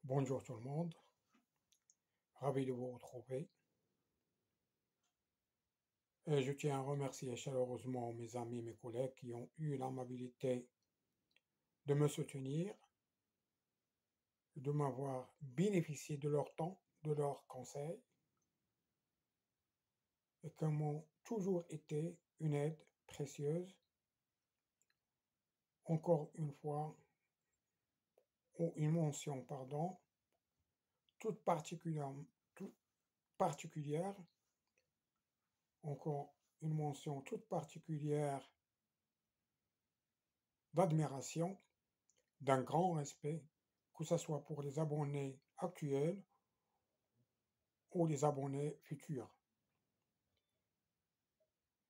Bonjour tout le monde, ravi de vous retrouver. Et je tiens à remercier chaleureusement mes amis, mes collègues qui ont eu l'amabilité de me soutenir, de m'avoir bénéficié de leur temps, de leurs conseils, et qui m'ont toujours été une aide précieuse. Encore une fois, ou une mention, pardon, toute particulière, toute particulière, encore une mention toute particulière d'admiration, d'un grand respect, que ce soit pour les abonnés actuels ou les abonnés futurs,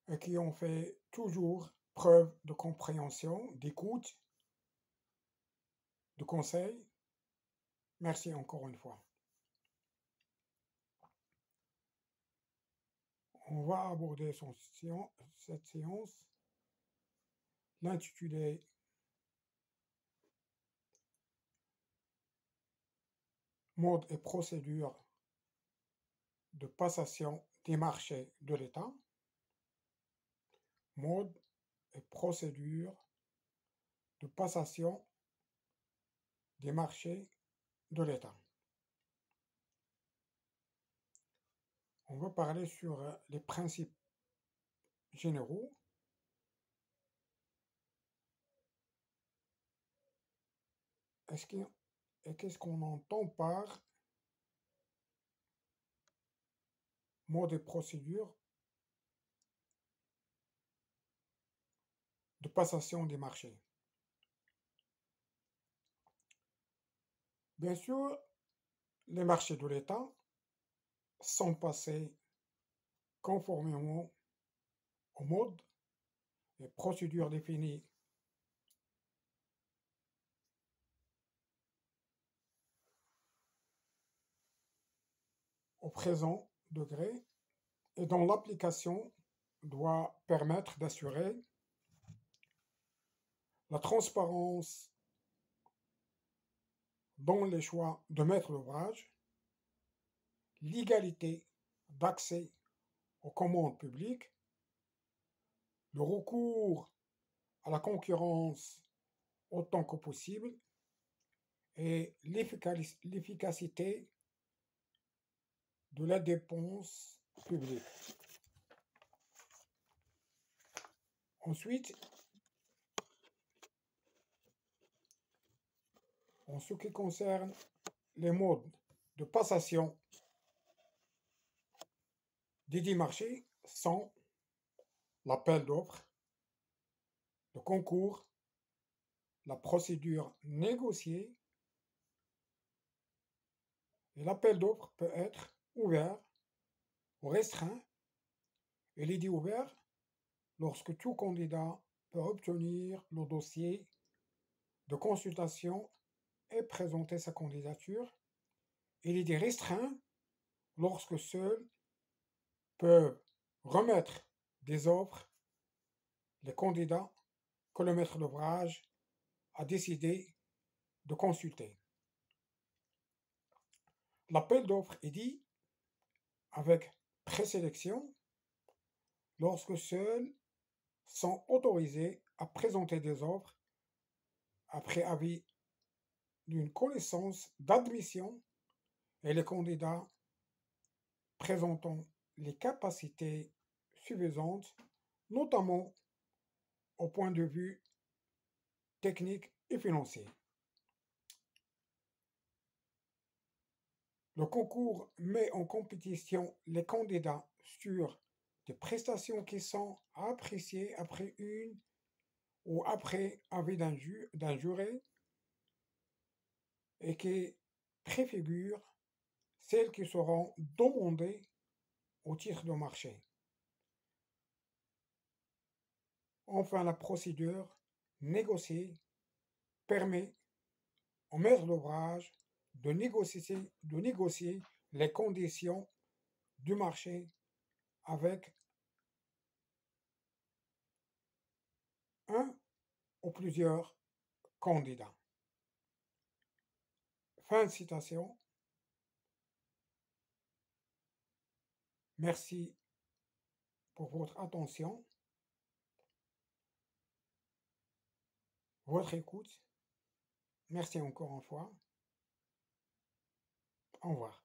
et qui ont fait toujours preuve de compréhension, d'écoute, de conseil. Merci encore une fois. On va aborder cette séance, l'intitulé Mode et procédure de passation des marchés de l'État. Mode et procédure de passation des marchés de l'État. On va parler sur les principes généraux. Qu'est-ce qu'on entend par mode et procédure de passation des marchés? Bien sûr, les marchés de l'État sont passés conformément au mode et procédures définies au présent degré et dont l'application doit permettre d'assurer la transparence dans les choix de maître d'ouvrage, l'égalité d'accès aux commandes publiques, le recours à la concurrence autant que possible et l'efficacité de la dépense publique. Ensuite, en ce qui concerne les modes de passation des 10 marchés sont l'appel d'offres, le concours, la procédure négociée, et l'appel d'offres peut être ouvert ou restreint. Il est dit ouvert lorsque tout candidat peut obtenir le dossier de consultation et présenter sa candidature. Il est dit restreint lorsque seuls peuvent remettre des offres les candidats que le maître d'ouvrage a décidé de consulter. L'appel d'offres est dit avec présélection lorsque seuls sont autorisés à présenter des offres après avis d'une connaissance d'admission et les candidats présentant les capacités suffisantes, notamment au point de vue technique et financier. Le concours met en compétition les candidats sur des prestations qui sont appréciées après une ou après avis d'un jury et qui préfigurent celles qui seront demandées au titre de marché. Enfin, la procédure négociée permet au maître d'ouvrage de négocier les conditions du marché avec un ou plusieurs candidats. Fin de citation. Merci pour votre attention, votre écoute. Merci encore une fois. Au revoir.